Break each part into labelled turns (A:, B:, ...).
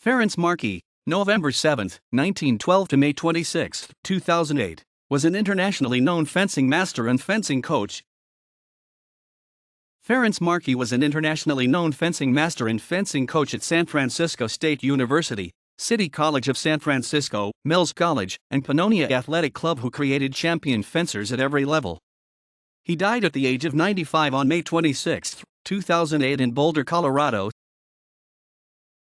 A: Ferenc Marki, November 7, 1912 to May 26, 2008, was an internationally known fencing master and fencing coach. Ferenc Marki was an internationally known fencing master and fencing coach at San Francisco State University, City College of San Francisco, Mills College, and Pannonia Athletic Club, who created champion fencers at every level. He died at the age of 95 on May 26, 2008 in Boulder, Colorado.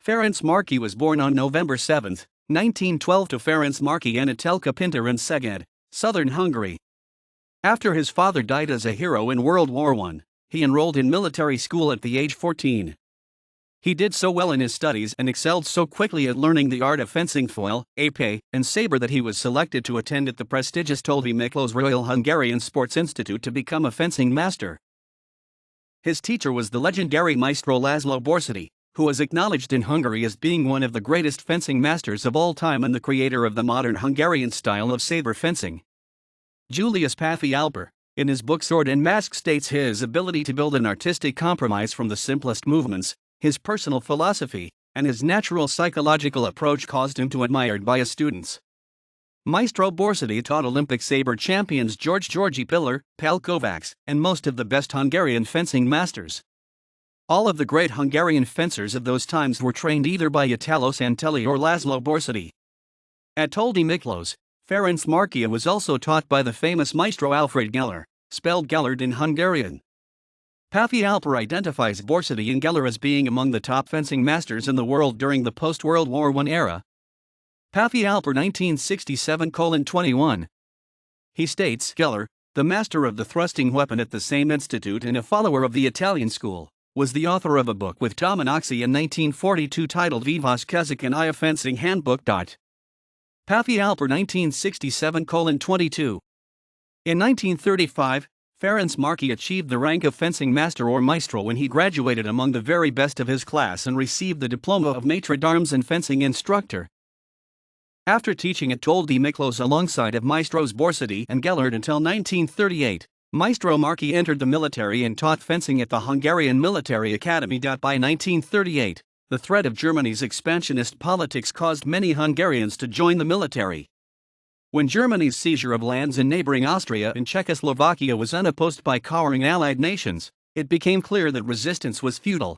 A: Ferenc Marki was born on November 7, 1912 to Ferenc Marki and Atelka Pinter in Szeged, southern Hungary. After his father died as a hero in World War I, he enrolled in military school at the age 14. He did so well in his studies and excelled so quickly at learning the art of fencing foil, épée, and saber that he was selected to attend at the prestigious Toldi Miklos Royal Hungarian Sports Institute to become a fencing master. His teacher was the legendary maestro Laszlo Borsody, who was acknowledged in Hungary as being one of the greatest fencing masters of all time and the creator of the modern Hungarian style of saber fencing. Julius Pathy Alper, in his book Sword and Mask, states his ability to build an artistic compromise from the simplest movements, his personal philosophy, and his natural psychological approach caused him to be admired by his students. Maestro Borsody taught Olympic saber champions Georgi Pillar, Pál Kovács, and most of the best Hungarian fencing masters. All of the great Hungarian fencers of those times were trained either by Italo Santelli or Laszlo Borsody. At Toldi Miklos, Ferenc Marki was also taught by the famous maestro Alfred Geller, spelled Gellert in Hungarian. Pathy Alper identifies Borsody and Geller as being among the top fencing masters in the world during the post-World War I era. Pathy Alper 1967:21. He states Geller, the master of the thrusting weapon at the same institute and a follower of the Italian school, was the author of a book with Dominoxy in 1942 titled Vivas Kazakhanaya Fencing Handbook. Pathy Alper 1967:22. In 1935, Ferenc Marki achieved the rank of fencing master or maestro when he graduated among the very best of his class and received the diploma of maître d'armes and fencing instructor. After teaching at Toldi Miklos alongside of maestros Borsody and Gellert until 1938, Maestro Marki entered the military and taught fencing at the Hungarian Military Academy. By 1938, the threat of Germany's expansionist politics caused many Hungarians to join the military. When Germany's seizure of lands in neighboring Austria and Czechoslovakia was unopposed by cowering Allied nations, it became clear that resistance was futile.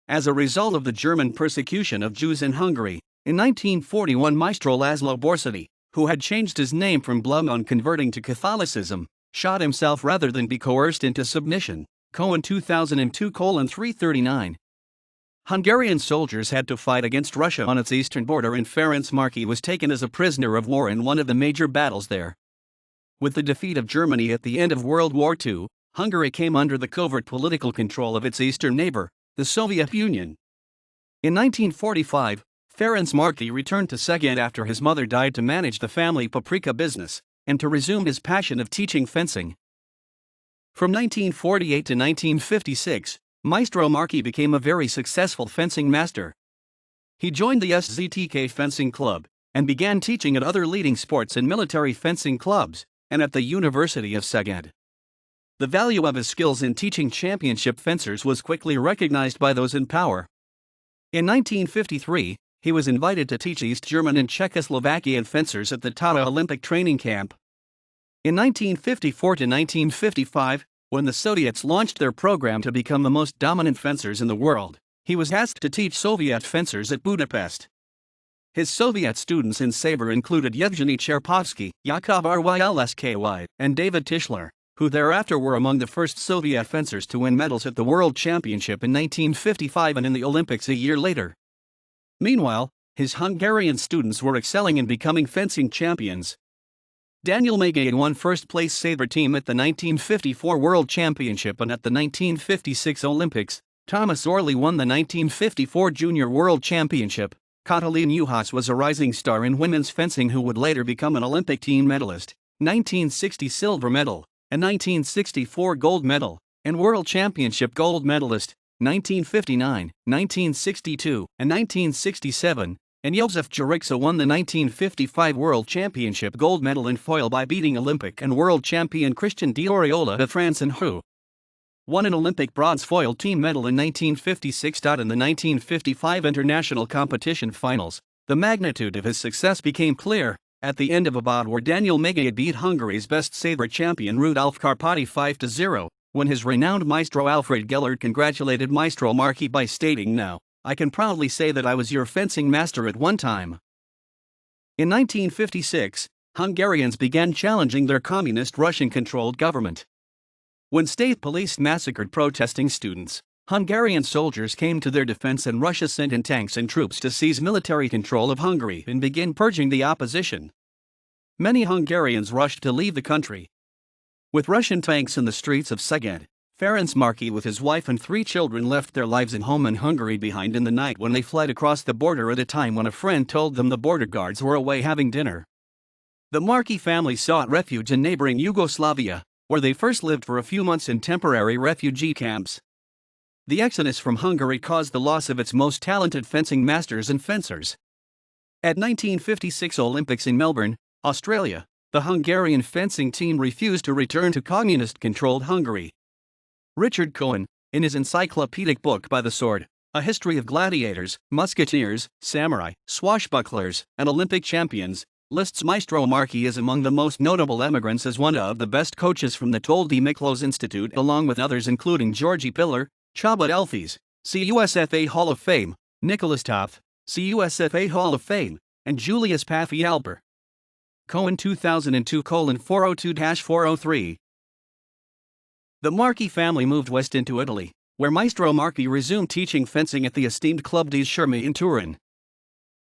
A: As a result of the German persecution of Jews in Hungary, in 1941 Maestro Laszlo Borsody, who had changed his name from Blum on converting to Catholicism, shot himself rather than be coerced into submission. Cohen 2002:339. Hungarian soldiers had to fight against Russia on its eastern border, and Ferenc Marki was taken as a prisoner of war in one of the major battles there. With the defeat of Germany at the end of World War II, Hungary came under the covert political control of its eastern neighbor, the Soviet Union. In 1945, Ferenc Marki returned to Szeged after his mother died to manage the family paprika business and to resume his passion of teaching fencing. From 1948 to 1956, Maestro Marki became a very successful fencing master. He joined the SZTK fencing club and began teaching at other leading sports and military fencing clubs and at the University of Szeged. The value of his skills in teaching championship fencers was quickly recognized by those in power. In 1953, he was invited to teach East German and Czechoslovakian fencers at the Tata Olympic training camp. In 1954 to 1955, when the Soviets launched their program to become the most dominant fencers in the world, he was asked to teach Soviet fencers at Budapest. His Soviet students in saber included Yevgeny Cherpovsky, Yakov Rylsky, and David Tischler, who thereafter were among the first Soviet fencers to win medals at the World Championship in 1955 and in the Olympics a year later. Meanwhile, his Hungarian students were excelling in becoming fencing champions. Daniel Magay won first-place saber team at the 1954 World Championship and at the 1956 Olympics. Thomas Orley won the 1954 Junior World Championship. Katalin Juhas was a rising star in women's fencing who would later become an Olympic team medalist, 1960 silver medal, a 1964 gold medal, and World Championship gold medalist, 1959, 1962, and 1967, and József Juriksa won the 1955 World Championship gold medal in foil by beating Olympic and world champion Christian D'Oriola of France and Hu. won an Olympic bronze foil team medal in 1956. In the 1955 international competition finals, the magnitude of his success became clear at the end of a bout where Daniel Megay beat Hungary's best sabre champion Rudolf Karpati 5-0, when his renowned maestro Alfred Gellert congratulated Maestro Marki by stating, "Now, I can proudly say that I was your fencing master at one time." In 1956, Hungarians began challenging their communist Russian-controlled government. When state police massacred protesting students, Hungarian soldiers came to their defense and Russia sent in tanks and troops to seize military control of Hungary and begin purging the opposition. Many Hungarians rushed to leave the country. With Russian tanks in the streets of Szeged, Ferenc Marki with his wife and 3 children left their lives and home in Hungary behind in the night when they fled across the border at a time when a friend told them the border guards were away having dinner. The Marki family sought refuge in neighboring Yugoslavia, where they first lived for a few months in temporary refugee camps. The exodus from Hungary caused the loss of its most talented fencing masters and fencers. At 1956 Olympics in Melbourne, Australia, the Hungarian fencing team refused to return to communist-controlled Hungary. Richard Cohen, in his encyclopedic book By the Sword, A History of Gladiators, Musketeers, Samurai, Swashbucklers, and Olympic Champions, lists Maestro Marki as among the most notable emigrants as one of the best coaches from the Toldi Miklos Institute, along with others including Georgi Pillar, Csaba Elfis, CUSFA Hall of Fame, Nicholas Toth, CUSFA Hall of Fame, and Julius Pafi-Alper. Cohen 2002:402-403. The Marki family moved west into Italy, where Maestro Marki resumed teaching fencing at the esteemed Club di Schermi in Turin.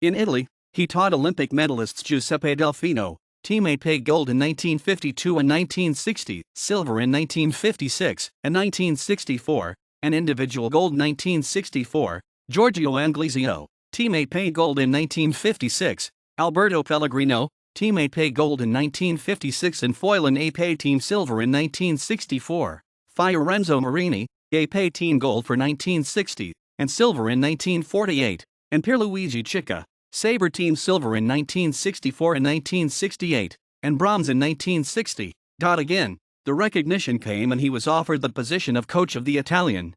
A: In Italy, he taught Olympic medalists Giuseppe Delfino, teammate paid gold in 1952 and 1960, silver in 1956 and 1964, and individual gold 1964, Giorgio Anglizio, teammate paid gold in 1956, Alberto Pellegrino, teammate paid gold in 1956 and foil and AP team silver in 1964, Fiorenzo Marini, AP team gold for 1960, and silver in 1948, and Pierluigi Cicca, sabre team silver in 1964 and 1968, and bronze in 1960. Again, the recognition came and he was offered the position of coach of the Italian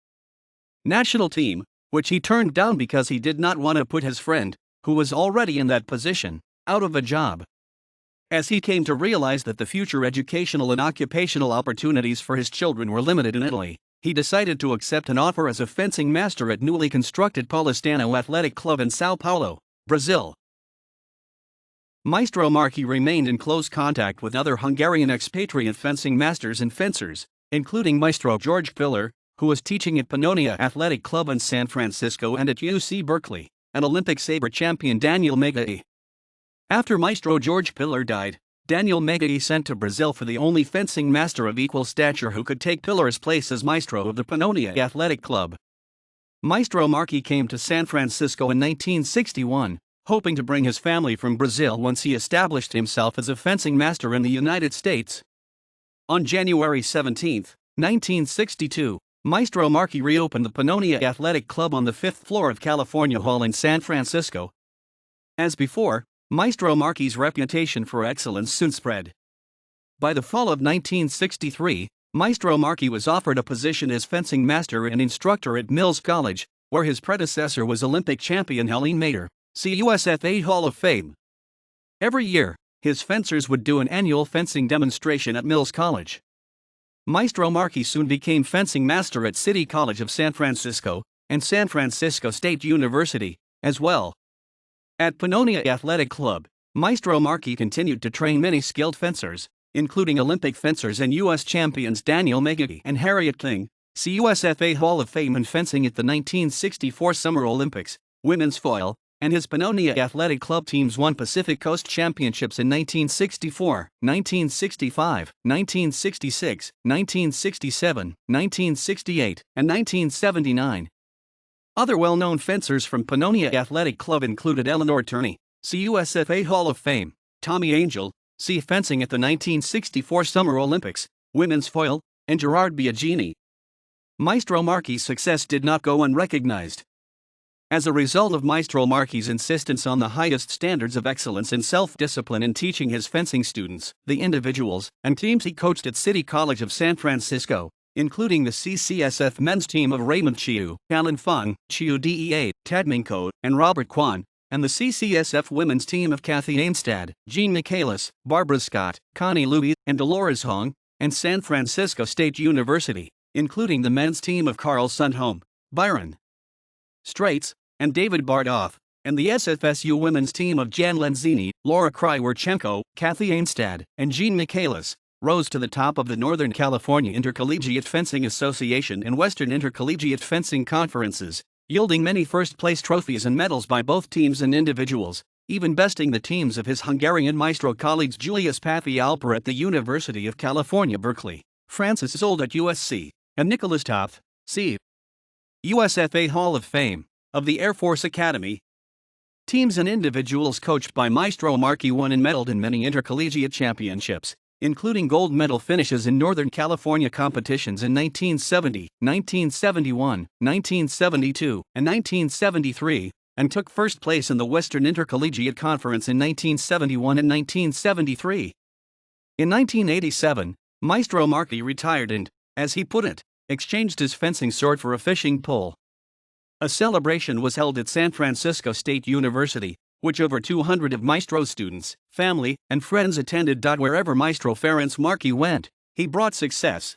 A: national team, which he turned down because he did not want to put his friend, who was already in that position, out of a job. As he came to realize that the future educational and occupational opportunities for his children were limited in Italy, he decided to accept an offer as a fencing master at newly constructed Paulistano Athletic Club in Sao Paulo, Brazil. Maestro Marki remained in close contact with other Hungarian expatriate fencing masters and fencers, including Maestro George Pillar, who was teaching at Pannonia Athletic Club in San Francisco, and at UC Berkeley, and Olympic sabre champion Daniel Megay. After Maestro George Pillar died, Daniel Megay sent to Brazil for the only fencing master of equal stature who could take Pillar's place as maestro of the Pannonia Athletic Club. Maestro Marki came to San Francisco in 1961, hoping to bring his family from Brazil once he established himself as a fencing master in the United States. On January 17, 1962, Maestro Marki reopened the Pannonia Athletic Club on the 5th floor of California Hall in San Francisco. As before, Maestro Marki's reputation for excellence soon spread. By the fall of 1963, Maestro Marki was offered a position as fencing master and instructor at Mills College, where his predecessor was Olympic champion Helene Mater, CUSFA Hall of Fame. Every year, his fencers would do an annual fencing demonstration at Mills College. Maestro Marki soon became fencing master at City College of San Francisco and San Francisco State University, as well. At Pannonia Athletic Club, Maestro Marki continued to train many skilled fencers, including Olympic fencers and U.S. champions Daniel Megay and Harriet King, CUSFA Hall of Fame in fencing at the 1964 Summer Olympics, women's foil, and his Pannonia Athletic Club teams won Pacific Coast Championships in 1964, 1965, 1966, 1967, 1968, and 1979. Other well-known fencers from Pannonia Athletic Club included Eleanor Turney, CUSFA Hall of Fame, Tommy Angel, C. Fencing at the 1964 Summer Olympics, women's foil, and Gerard Biagini. Maestro Marki's success did not go unrecognized. As a result of Maestro Marki's insistence on the highest standards of excellence and self-discipline in teaching his fencing students, the individuals and teams he coached at City College of San Francisco, including the CCSF men's team of Raymond Chiu, Alan Fung, Chiu Dea, Tadmingko, and Robert Kwan, and the CCSF women's team of Kathy Ainstad, Jean Michaelis, Barbara Scott, Connie Louis, and Dolores Hong, and San Francisco State University, including the men's team of Carl Sundholm, Byron Straits, and David Bardoff, and the SFSU women's team of Jan Lenzini, Laura Krywerchenko, Kathy Ainstad, and Jean Michaelis, rose to the top of the Northern California Intercollegiate Fencing Association and Western Intercollegiate Fencing Conferences, yielding many first-place trophies and medals by both teams and individuals, even besting the teams of his Hungarian maestro colleagues Julius Pathy Alper at the University of California, Berkeley, Francis Zold at USC, and Nicholas Toth, C. USFA Hall of Fame, of the Air Force Academy. Teams and individuals coached by Maestro Marki won and medaled in many intercollegiate championships, including gold medal finishes in Northern California competitions in 1970, 1971, 1972, and 1973, and took first place in the Western Intercollegiate Conference in 1971 and 1973. In 1987, Maestro Marki retired and, as he put it, exchanged his fencing sword for a fishing pole. A celebration was held at San Francisco State University, which over 200 of Maestro's students, family, and friends attended. Wherever Maestro Ferenc Marki went, he brought success.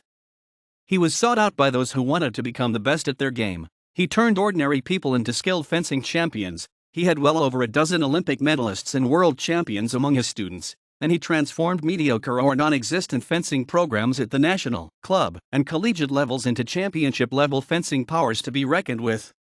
A: He was sought out by those who wanted to become the best at their game. He turned ordinary people into skilled fencing champions. He had well over a dozen Olympic medalists and world champions among his students, and he transformed mediocre or non-existent fencing programs at the national, club, and collegiate levels into championship-level fencing powers to be reckoned with.